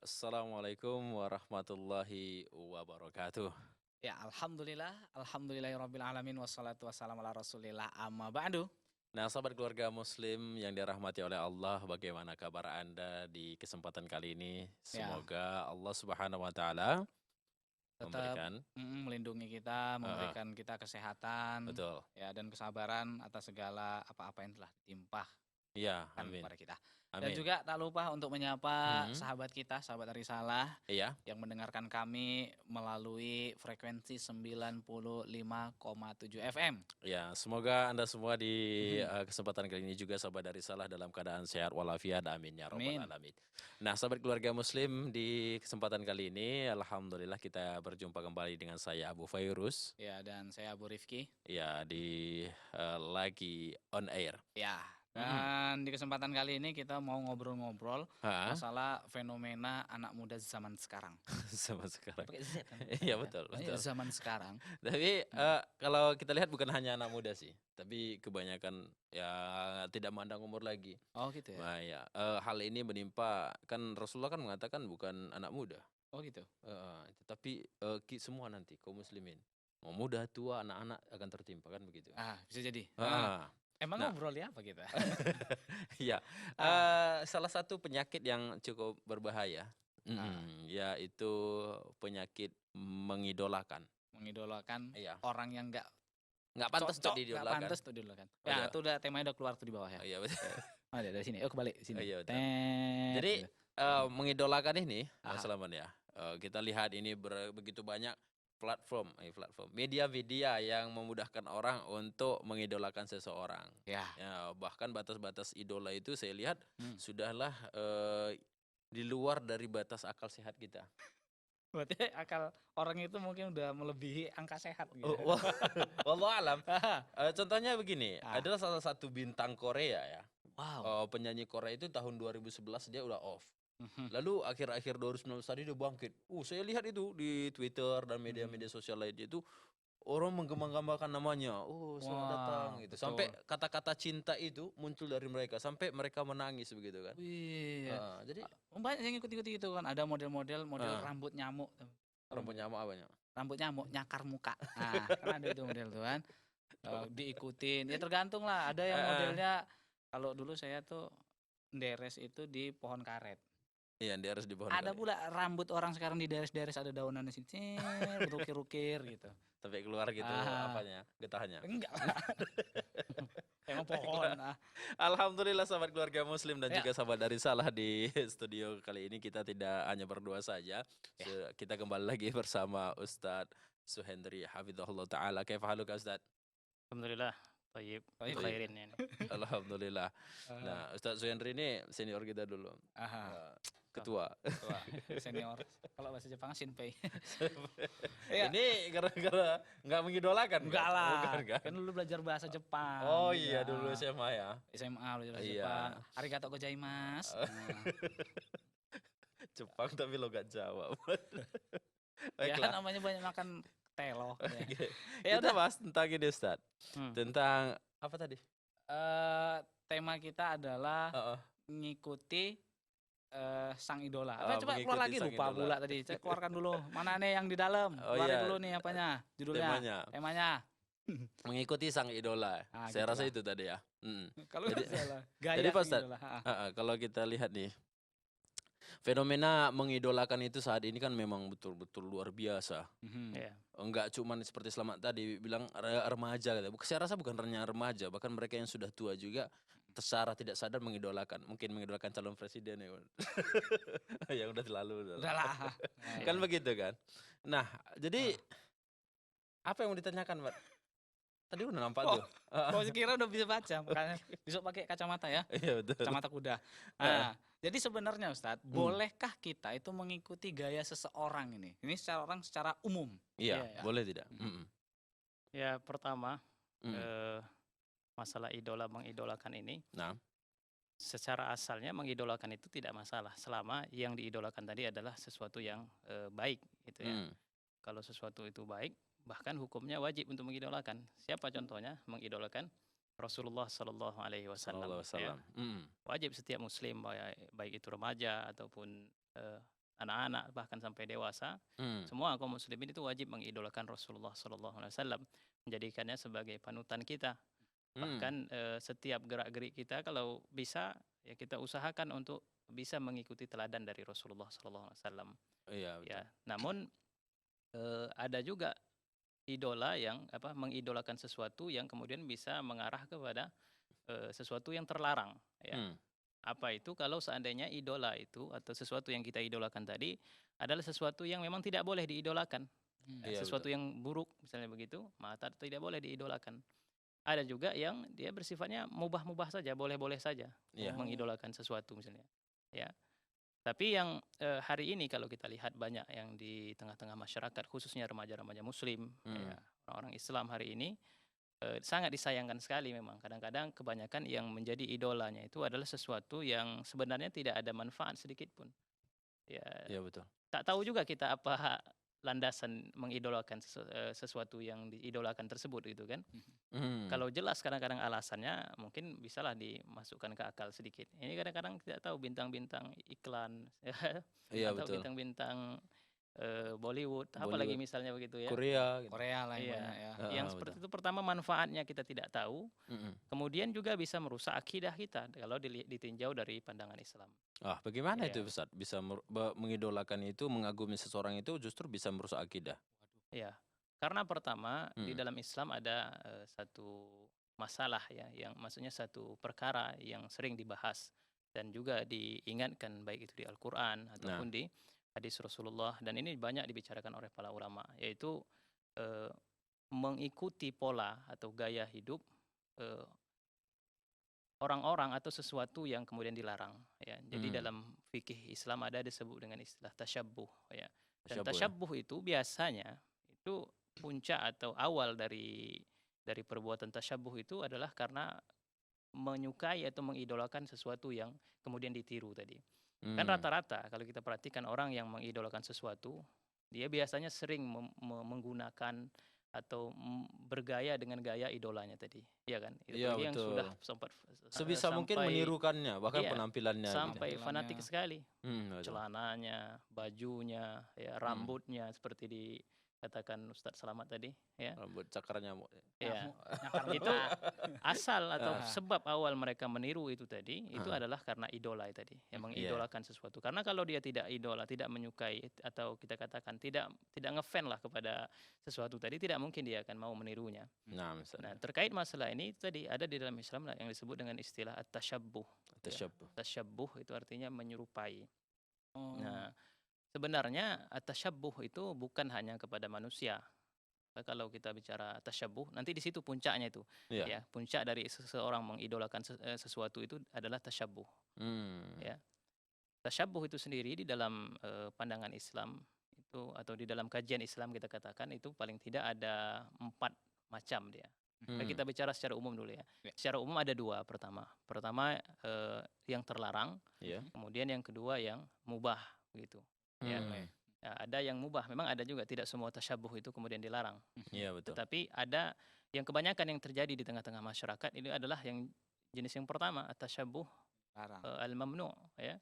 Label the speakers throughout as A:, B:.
A: Assalamualaikum warahmatullahi wabarakatuh.
B: Ya, alhamdulillah, alhamdulillahirabbil alamin wassalatu wassalamu ala Rasulillah amma ba'du.
A: Nah, sahabat keluarga muslim yang dirahmati oleh Allah, bagaimana kabar Anda di kesempatan kali ini?
B: Ya,
A: Semoga Allah Subhanahu wa taala
B: tetap
A: memberikan
B: melindungi kita,
A: heeh,
B: memberikan kita kesehatan,
A: betul.
B: ya dan kesabaran atas segala apa-apa yang telah ditimpahkan
A: Iya, amin.
B: kepada kita. Dan
A: Amin.
B: juga tak lupa untuk menyapa
A: Mhm,
B: sahabat kita, sahabat Arisalah
A: iya,
B: yang mendengarkan kami melalui frekuensi 95,7 FM.
A: iya, semoga Anda semua di,
B: Mhm,
A: kesempatan kali ini juga sahabat dari salah dalam keadaan sehat walafiat, amin ya rabbal
B: amin.
A: alamin. Nah, sahabat keluarga muslim di kesempatan kali ini alhamdulillah kita berjumpa kembali dengan saya Abu Fairuz,
B: Ya, dan saya Abu Rifki.
A: ya di, lagi on air.
B: Ya,
A: Mhm,
B: dan di kesempatan kali ini kita mau ngobrol-ngobrol
A: heeh,
B: masalah fenomena anak muda zaman sekarang.
A: sama sekarang.
B: Pakai Z kan
A: Iya
B: bacanya kan?
A: betul
B: Banyak
A: betul.
B: zaman sekarang.
A: Tapi,
B: Mhm.
A: kalau kita lihat bukan hanya anak muda sih, tapi kebanyakan ya tidak memandang umur lagi.
B: Oh gitu ya?
A: Nah ya, hal ini menimpa kan Rasulullah kan mengatakan bukan anak muda,
B: Oh gitu?
A: heeh, tetapi, semua nanti kaum muslimin, mau muda, tua, anak-anak akan tertimpa kan begitu.
B: Ah, bisa jadi. Heeh.
A: Heeh.
B: Emang
A: Nah
B: ngobrolnya apa kita?
A: iya,
B: Ah,
A: salah satu penyakit yang cukup berbahaya,
B: ah,
A: yaitu penyakit mengidolakan.
B: mengidolakan
A: Iya,
B: orang yang
A: nggak pantas untuk
B: nggak
A: diidolakan.
B: pantas tuh diidolakan. Ya,
A: Udah,
B: itu udah temanya udah keluar tuh di bawah ya.
A: oh iya betul.
B: Oh, dari sini. Oh kebalik
A: Oh
B: sini.
A: iya betul.
B: Tet
A: Jadi,
B: gitu. Mhm.
A: mengidolakan ini,
B: Aha.
A: Sulaiman ya, kita lihat ini begitu banyak platform, media-media yang memudahkan orang untuk mengidolakan seseorang.
B: Ya.
A: Ya, bahkan batas-batas idola itu saya lihat
B: Hmm.
A: sudahlah, di luar dari batas akal sehat kita.
B: Berarti akal orang itu mungkin udah melebihi angka sehat gitu.
A: Wah, wallahu alam.
B: Ah,
A: Contohnya begini,
B: ah,
A: adalah salah satu bintang Korea ya,
B: wow.
A: penyanyi Korea itu tahun 2011 dia udah off.
B: Mhm,
A: Lalu akhir-akhir 2019 tadi dia bangkit. Saya lihat itu di Twitter dan
B: mhm.
A: media-media sosial lainnya itu orang menggembang-gembangkan namanya. "Oh, selamat datang,"
B: Wah,
A: gitu. Sampai
B: betul.
A: kata-kata cinta itu muncul dari mereka, sampai mereka menangis begitu kan.
B: Wih,
A: Heeh, jadi
B: banyak yang ikut-ikut gitu kan, ada model
A: heeh,
B: rambut nyamuk tuh, tahu nggak?
A: rambut nyamuk apanya?
B: Rambut nyamuk nyakar muka. Nah, kan ada itu model tuh kan, diikutin, ya tergantung lah, ada yang
A: Heeh.
B: modelnya kalau dulu saya tuh nderes itu di pohon karet.
A: Iya, dia harus di pohon
B: Ada
A: kali.
B: pula rambut orang sekarang dideres-deres, ada daunannya sini, berukir-ukir gitu.
A: Sampai keluar gitu
B: Ah,
A: apanya, getahnya.
B: enggak lah, emang pohon,
A: Baiklah. Alhamdulillah sahabat keluarga muslim dan
B: ya,
A: juga sahabat dari salah di studio kali ini kita tidak hanya berdua saja.
B: ya,
A: Kita kembali lagi bersama Ustadz Suhendri Hafizahullah Ta'ala. Kaifa haluka Ustadz?
B: alhamdulillah, thayyib, bi
A: Baik,
B: khairin yani.
A: alhamdulillah.
B: Heeh,
A: Nah, Ustadz Suhendri ini senior kita dulu,
B: aha,
A: eee,
B: oh,
A: ketua.
B: ketua, senior, kalau bahasa Jepang Shinpei. Iya,
A: Ini gara-gara nggak mengidolakan
B: enggak
A: kan? Bukan
B: lah,
A: kan?
B: kan dulu belajar bahasa
A: Oh
B: Jepang gitu,
A: iya dulu
B: heeh,
A: SMA ya?
B: SMA belajar bahasa Jepang,
A: Iya.
B: arigatou gozaimasu, nah,
A: Jepang tapi logat Jawa.
B: ya
A: Baiklah,
B: namanya banyak makan telo ya.
A: oke.
B: Ya
A: Kita
B: udah,
A: bahas tentang ini Ustadz,
B: hmm,
A: tentang apa tadi?
B: tema kita adalah
A: Heeh,
B: mengikuti, sang idola. Apa coba keluar
A: mengikuti
B: lagi,
A: sang
B: lupa
A: idola.
B: pula tadi, saya keluarkan dulu, mana nih yang di dalam,
A: Oh
B: keluarin
A: iya,
B: dulu nih apanya, judulnya,
A: temanya,
B: temanya.
A: mengikuti sang idola.
B: Ah,
A: Saya rasa
B: gitulah.
A: itu tadi ya? Mhm.
B: Kalau
A: Jadi
B: nggak salah,
A: jadi
B: gaya
A: Pak
B: sing
A: Ustadz
B: idola, heeh.
A: heeh, kalau kita lihat nih, fenomena mengidolakan itu saat ini kan memang betul-betul luar biasa.
B: Mhm.
C: Iya,
A: Enggak cuman seperti Selamat tadi bilang remaja gitu, saya rasa bukan hanya remaja, bahkan mereka yang sudah tua juga secara tidak sadar mengidolakan, mungkin mengidolakan calon presiden ya. Yang udah lalu udahlah.
B: Udahlah,
A: Kan
C: iya.
B: heeh.
A: begitu kan. Nah, jadi
B: Ah.
A: apa yang mau ditanyakan, Mbak? Tadi udah nampak
B: Oh
A: tuh. Heeh.
B: oh sekira udah bisa baca, makanya
A: Oke.
B: besok pakai kacamata ya,
A: Iya betul.
B: kacamata kuda.
A: Heeh.
B: Nah, jadi sebenarnya Ustadz,
A: Mmm,
B: bolehkah kita itu mengikuti gaya seseorang ini? Ini secara umum.
A: iya,
C: Iya, iya.
A: boleh tidak?
B: Mhm.
A: Mhm,
C: Ya pertama,
A: mhm.
C: eee, masalah idola mengidolakan ini,
A: Nah,
C: secara asalnya mengidolakan itu tidak masalah, selama yang diidolakan tadi adalah sesuatu yang, baik gitu ya.
A: mhm,
C: Kalau sesuatu itu baik, bahkan hukumnya wajib untuk mengidolakan. Siapa contohnya mengidolakan? Rasulullah Shallallahu Alaihi Wasallam
A: sallallahu alaihi
C: ya.
A: wasallam. Mhm,
C: Wajib setiap muslim baik itu remaja ataupun, anak-anak bahkan sampai dewasa,
A: Hmm.
C: semua kaum muslimin itu wajib mengidolakan Rasulullah Sallallahu Alaihi Wasallam, menjadikannya sebagai panutan kita.
A: Hmm.
C: Bahkan setiap gerak-gerik kita kalau bisa ya kita usahakan untuk bisa mengikuti teladan dari Rasulullah Sallallahu Alaihi Wasallam.
A: Iya
C: Ya,
A: betul.
C: namun ada juga idola yang mengidolakan sesuatu yang kemudian bisa mengarah kepada sesuatu yang terlarang. Ya,
A: Hmm.
C: apa itu kalau seandainya idola itu atau sesuatu yang kita idolakan tadi adalah sesuatu yang memang tidak boleh diidolakan.
A: Iya
C: Sesuatu
A: betul.
C: yang buruk misalnya begitu, maka tidak boleh diidolakan. Ada juga yang dia bersifatnya mubah-mubah saja, boleh-boleh saja
A: Iya.
C: mengidolakan sesuatu misalnya. Ya. Tapi yang hari ini kalau kita lihat banyak yang di tengah-tengah masyarakat khususnya remaja-remaja muslim, ya,
A: Hmm.
C: orang-orang Islam hari ini sangat disayangkan sekali memang. Kadang-kadang kebanyakan yang menjadi idolanya itu adalah sesuatu yang sebenarnya tidak ada manfaat sedikit pun. Ya,
A: Iya betul.
C: tak tahu juga kita apa landasan mengidolakan sesuatu yang diidolakan tersebut gitu kan.
A: Hmm.
C: Kalau jelas kadang-kadang alasannya mungkin bisalah dimasukkan ke akal sedikit. Ini kadang-kadang tidak tahu bintang-bintang iklan
A: Iya
C: atau
A: betul.
C: bintang-bintang Bollywood, apalagi
A: Bollywood,
C: misalnya begitu ya.
A: Korea gitu.
B: Korea lah yang
C: Iya,
B: banyak ya.
C: yang
A: Heeh,
C: seperti
A: betul.
C: itu pertama manfaatnya kita tidak tahu,
A: Mm-mm.
C: kemudian juga bisa merusak akidah kita kalau ditinjau dari pandangan Islam.
A: Bagaimana itu
C: Iya,
A: Ustaz? Bisa mengidolakan itu, mengagumi seseorang itu justru bisa merusak akidah.
C: iya. Karena pertama di
A: Mm.
C: dalam Islam ada satu masalah ya, yang maksudnya satu perkara yang sering dibahas dan juga diingatkan baik itu di Al-Qur'an
A: Nah,
C: ataupun di hadis Rasulullah dan ini banyak dibicarakan oleh para ulama, yaitu eh, mengikuti pola atau gaya hidup eh, orang-orang atau sesuatu yang kemudian dilarang ya. Jadi
A: hmm,
C: dalam fikih Islam ada disebut dengan istilah tasyabbuh ya. Dan
A: tasyabuh ya.
C: tasyabbuh itu biasanya itu puncak atau awal dari perbuatan tasyabbuh itu adalah karena menyukai atau mengidolakan sesuatu yang kemudian ditiru tadi. Kan
A: Hmm.
C: rata-rata kalau kita perhatikan orang yang mengidolakan sesuatu, dia biasanya sering menggunakan atau bergaya dengan gaya idolanya tadi, ya kan? Itu
A: Iya
C: apalagi yang sudah
A: betul.
C: sempat
A: Sebisa mungkin
C: sampai
A: menirukannya, bahkan
C: iya,
A: penampilannya gitu.
C: sampai fanatik sekali.
A: Betul.
C: Celananya, bajunya, ya
A: Hmm.
C: rambutnya seperti dikatakan Ustadz Selamat tadi, ya.
A: Rambut cakar nyamuk.
C: Ya.
B: Nyakar
C: Itu
B: muka.
C: asal atau
A: Ah.
C: sebab awal mereka meniru itu tadi itu
A: Ah.
C: adalah karena idola tadi yang
A: Iya.
C: mengidolakan sesuatu. Karena kalau dia tidak idola, tidak menyukai atau kita katakan tidak ngefan lah kepada sesuatu tadi, tidak mungkin dia akan mau menirunya.
A: Nah,
C: Nah,
A: misalnya
C: terkait masalah ini tadi ada di dalam Islam lah yang disebut dengan istilah at-tasyabbuh.
A: tasyabuh.
C: Tasyabbuh itu artinya menyerupai.
B: Oh.
C: Nah, sebenarnya at-tasyabbuh itu bukan hanya kepada manusia. Kalau kita bicara tasyabbuh, nanti di situ puncaknya itu.
A: Iya.
C: Ya, puncak dari seseorang mengidolakan sesuatu itu adalah tasyabbuh.
A: Hmm.
C: Ya. Tasyabbuh itu sendiri di dalam pandangan Islam itu atau di dalam kajian Islam kita katakan itu paling tidak ada 4 macam dia.
A: Hmm.
C: Kita bicara secara umum dulu ya.
B: Ya.
C: Secara umum ada 2 pertama. Pertama yang terlarang,
A: Iya.
C: kemudian yang kedua yang mubah gitu. Ya.
A: Hmm.
C: Ya, ada yang mubah, memang ada juga tidak semua tasyabbuh itu kemudian dilarang.
A: Iya betul.
C: Tetapi ada yang kebanyakan yang terjadi di tengah-tengah masyarakat ini adalah yang jenis yang pertama, tasyabbuh
B: Larang.
C: al-mamnu ya.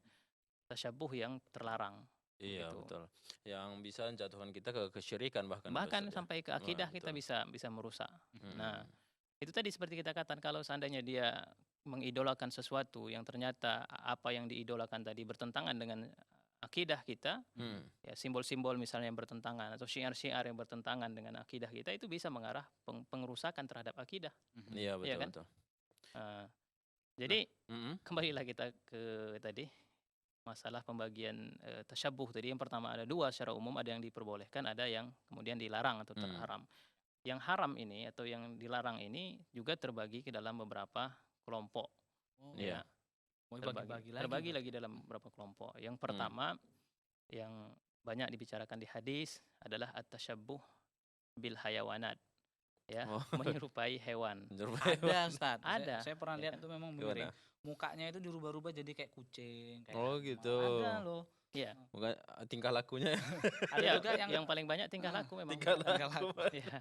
C: Tasyabbuh yang terlarang.
A: Iya
C: gitu.
A: betul. Yang bisa menjatuhkan kita ke kesyirikan bahkan.
C: Bahkan
A: Ustaz, ya.
C: sampai ke
A: Wah,
C: akidah kita
A: betul.
C: bisa merusak.
A: Hmm.
C: Nah, itu tadi seperti kita katakan kalau seandainya dia mengidolakan sesuatu yang ternyata apa yang diidolakan tadi bertentangan dengan akidah kita,
A: Hmm.
C: ya simbol-simbol misalnya yang bertentangan atau syiar-syiar yang bertentangan dengan akidah kita itu bisa mengarah pengerusakan terhadap akidah.
A: Iya betul
C: kan?
A: betul.
C: Nah, jadi
A: Mm-mm.
C: kembalilah kita ke tadi masalah pembagian tasyabbuh tadi. Yang pertama ada 2 secara umum, ada yang diperbolehkan, ada yang kemudian dilarang atau terharam. Yang haram ini atau yang dilarang ini juga terbagi ke dalam beberapa kelompok.
B: Oh.
A: Iya.
B: Mau dibagi-bagi lagi.
C: Terbagi lagi dalam beberapa kelompok. Yang pertama yang banyak dibicarakan di hadis adalah at-tasyabbuh bil hayawanat. Ya,
A: Oh.
C: menyerupai hewan.
B: Ada Ustaz.
C: Ada.
B: Saya pernah lihat
C: Ya.
B: tuh memang
A: Gimana?
B: mirip. Mukanya itu dirubah-rubah jadi kayak kucing, kayak
A: Oh,
B: harimau.
A: gitu.
B: Ada loh.
C: Iya.
A: Bukan tingkah lakunya ya.
B: Ada
C: Ya,
B: juga
C: yang paling banyak tingkah laku memang.
A: Tingkah
B: tingkah
A: laku.
B: laku.
C: Iya.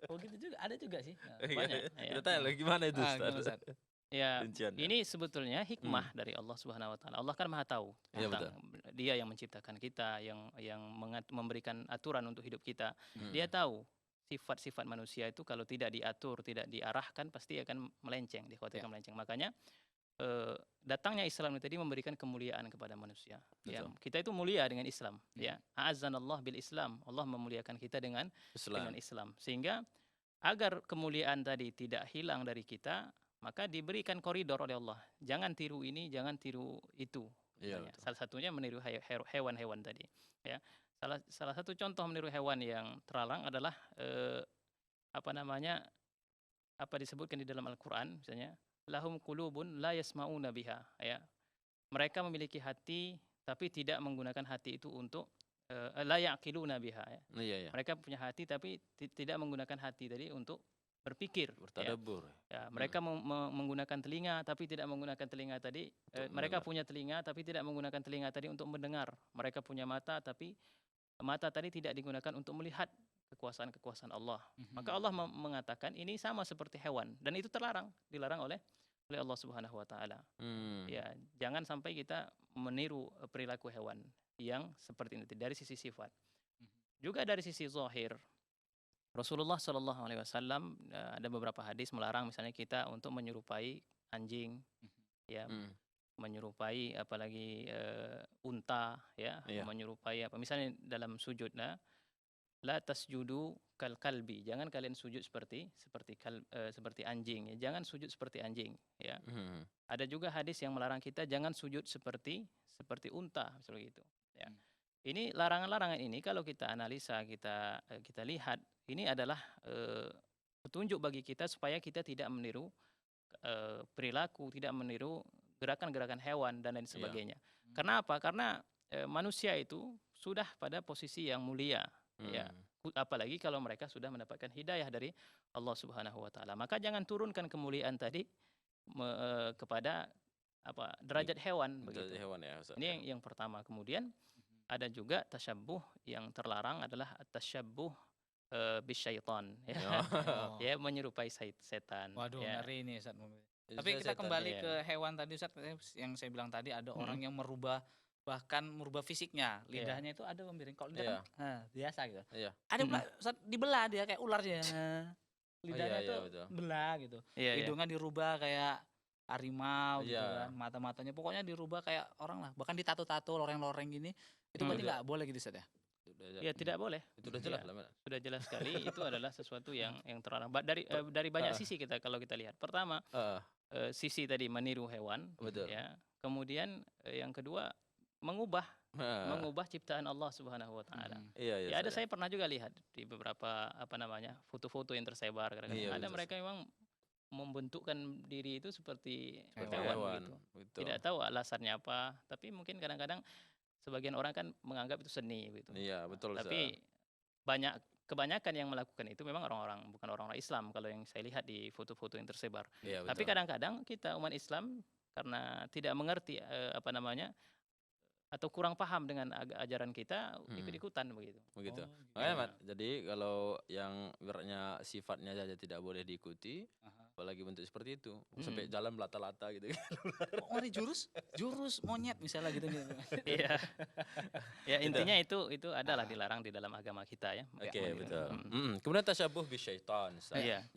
B: Oh gitu juga, ada juga sih. Nah,
C: Banyak. Ya.
A: Kita tanya lagi gimana itu
B: Ah,
A: Ustaz?
B: gimana, Ustaz?
C: Ya,
A: rinciannya.
C: ini sebetulnya hikmah dari Allah Subhanahu wa taala. Allah kan Maha tahu
A: Iya,
C: tentang Dia yang menciptakan kita, yang memberikan aturan untuk hidup kita.
A: Hmm.
C: Dia tahu sifat-sifat manusia itu kalau tidak diatur, tidak diarahkan pasti akan melenceng, dikhawatirkan melenceng. Makanya datangnya Islam itu tadi memberikan kemuliaan kepada manusia. Ya,
A: Betul.
C: kita itu mulia dengan Islam, ya. A'azzanallah bil Islam. Allah memuliakan kita dengan Islam. Sehingga agar kemuliaan tadi tidak hilang dari kita, maka diberikan koridor oleh Allah. Jangan tiru ini, jangan tiru itu.
A: Iya,
C: Misalnya. Salah satunya meniru hewan-hewan tadi. Ya, salah satu contoh meniru hewan yang terlarang adalah apa disebutkan di dalam Al-Quran, misalnya, lahum qulubun la yasma'una biha. Ya, mereka memiliki hati, tapi tidak menggunakan hati itu untuk la ya'qiluna biha. Ya.
A: Iya.
C: Mereka punya hati, tapi tidak menggunakan hati tadi untuk berpikir,
A: bertadabbur.
C: Ya, mereka menggunakan telinga tapi tidak menggunakan telinga tadi. Mereka punya telinga tapi tidak menggunakan telinga tadi untuk mendengar. Mereka punya mata tapi mata tadi tidak digunakan untuk melihat kekuasaan Allah. Maka Allah mengatakan ini sama seperti hewan dan itu dilarang oleh Allah Subhanahu wa taala. Ya, jangan sampai kita meniru perilaku hewan yang seperti ini dari sisi sifat. Juga dari sisi zahir. Rasulullah Shallallahu Alaihi Wasallam ada beberapa hadis melarang misalnya kita untuk menyerupai anjing, ya, menyerupai apalagi unta, ya, menyerupai apa misalnya dalam sujud, la tasjudu kal kalbi, jangan kalian sujud seperti anjing, ya. Jangan sujud seperti anjing, ya. Ada juga hadis yang melarang kita jangan sujud seperti unta, misalnya gitu, ya. Ini larangan-larangan ini kalau kita analisa, kita lihat, ini adalah petunjuk bagi kita supaya kita tidak meniru perilaku, tidak meniru gerakan-gerakan hewan dan lain sebagainya. Karena apa? Karena manusia itu sudah pada posisi yang mulia, ya. Apalagi kalau mereka sudah mendapatkan hidayah dari Allah Subhanahu wa taala. Maka jangan turunkan kemuliaan tadi kepada derajat hewan begitu. Ini yang pertama. Kemudian ada juga tasyabbuh yang terlarang adalah tasyabbuh bisyaitan, ya. Ya, menyerupai setan.
B: Waduh,
C: ya.
B: ngeri ini Ustaz. Tapi kita kembali ke hewan tadi Ustaz, yang saya bilang tadi ada orang yang bahkan merubah fisiknya. Lidahnya itu ada miring. Kalau lidah kan biasa gitu. Ada pula Ustaz dibelah dia kayak ular dia. Lidahnya tuh belah gitu. Hidungnya dirubah kayak harimau gitu kan. Mata-matanya pokoknya dirubah kayak orang lah. Bahkan ditato-tato loreng-loreng gini. Itu berarti nggak boleh gitu Ustaz ya?
C: Ya, tidak boleh.
A: Itu sudah jelas lah.
C: Sudah jelas sekali itu adalah sesuatu yang terlarang. Dari banyak sisi kalau kita lihat. Pertama, sisi tadi meniru hewan, ya. Kemudian yang kedua mengubah ciptaan Allah Subhanahu wa taala. Ya, saya pernah juga lihat di beberapa foto-foto yang tersebar kadang-kadang. Ada mereka memang membentukkan diri itu seperti hewan gitu. Tidak tahu alasannya apa, tapi mungkin kadang-kadang sebagian orang kan menganggap itu seni gitu.
A: Iya, betul.
C: Tapi kebanyakan yang melakukan itu memang bukan orang-orang Islam kalau yang saya lihat di foto-foto yang tersebar. Tapi kadang-kadang kita umat Islam karena tidak mengerti atau kurang paham dengan ajaran kita, ikut-ikutan begitu.
A: Makanya Mat, jadi kalau yang beratnya sifatnya saja tidak boleh diikuti, apalagi bentuk seperti itu, sampai jalan lata-lata gitu.
B: Oh, ini jurus monyet misalnya gitu.
C: Iya. Ya, intinya itu adalah dilarang di dalam agama kita, ya.
A: Oke, betul. Kemudian tasyabuh bisyaitan.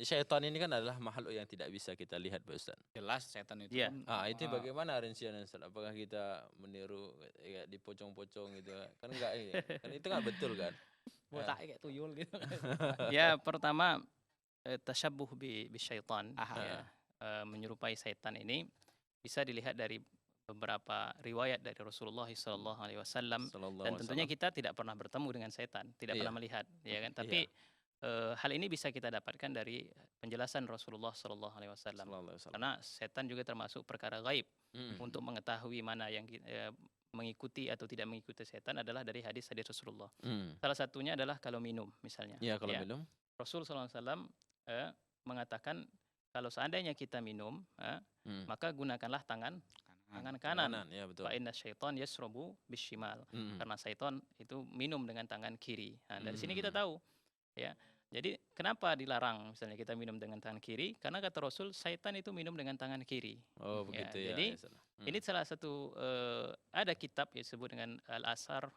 A: Syaitan ini kan adalah makhluk yang tidak bisa kita lihat, Pak Ustaz.
B: Jelas setan itu.
A: Itu bagaimana rinciannya Ustaz? Apakah kita meniru di pocong-pocong gitu? Kan enggak ini. Kan itu enggak betul kan?
B: Botak kayak tuyul gitu.
C: Ya, pertama tasyabbuh bisyaitan, ya. Menyerupai setan ini bisa dilihat dari beberapa riwayat dari Rasulullah SAW, dan tentunya kita tidak pernah bertemu dengan setan, tidak pernah melihat, ya kan? Tapi hal ini bisa kita dapatkan dari penjelasan Rasulullah SAW, karena setan juga termasuk perkara gaib. Untuk mengetahui mana yang mengikuti atau tidak mengikuti setan adalah dari hadis-hadis Rasulullah. Salah satunya adalah kalau minum misalnya.
A: Kalau minum.
C: Rasul SAW mengatakan kalau seandainya kita minum, maka gunakanlah tangan kanan. Fa inna syaitan yasrobu bishimal. Karena syaitan itu minum dengan tangan kiri. Nah, dari sini kita tahu, ya. Jadi kenapa dilarang misalnya kita minum dengan tangan kiri? Karena kata Rasul, syaitan itu minum dengan tangan kiri.
A: Oh begitu ya.
C: Jadi ini salah satu ada kitab yang disebut dengan Al-Asar,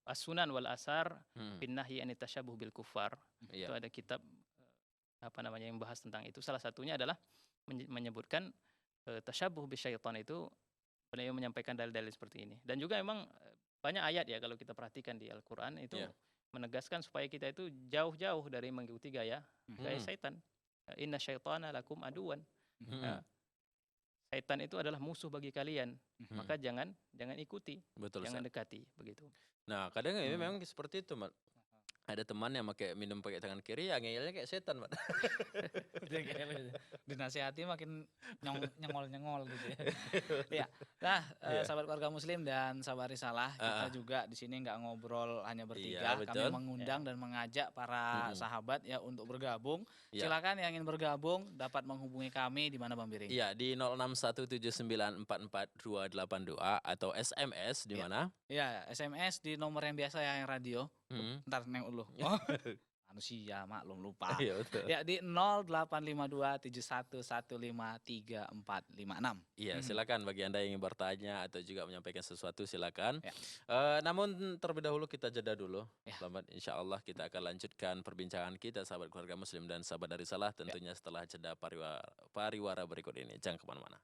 C: As-Sunan wal Asar fin Nahyi anit tasyabuh bil kufar. Itu ada kitab yang membahas tentang itu. Salah satunya adalah menyebutkan tasyabuh bisyaitan itu, beliau menyampaikan dalil-dalil seperti ini. Dan juga memang banyak ayat ya kalau kita perhatikan di Al-Qur'an itu menegaskan supaya kita itu jauh-jauh dari mengikuti gaya syaitan. Inna syaitana lakum aduwan. Syaitan itu adalah musuh bagi kalian. Maka jangan ikuti, jangan dekati, begitu.
A: Nah, kadang memang seperti itu, Mat. Ada teman yang minum pakai tangan kiri, ya ngeyelnya kayak setan, Mat.
B: Dinasihati makin nyengol-nyengol gitu ya. Ya. Nah, sahabat keluarga muslim dan sahabat risalah, kita juga di sini nggak ngobrol hanya bertiga, kami mengundang dan mengajak para sahabat ya untuk bergabung. Silakan yang ingin bergabung dapat menghubungi kami di mana Bang Biring?
A: Iya, di 0617944282 atau SMS di mana?
B: Iya, SMS di nomor yang biasa yang radio. Ntar neng dulu. Oh. Manusia maklum lupa.
A: Iya, betul.
B: Ya di 085271153456.
A: Iya, silakan bagi Anda yang ingin bertanya atau juga menyampaikan sesuatu silakan. Namun terlebih dahulu kita jeda dulu. Selamat, insya Allah kita akan lanjutkan perbincangan kita sahabat keluarga muslim dan sahabat dari salah tentunya setelah jeda pariwara berikut ini. Jangan kemana-mana.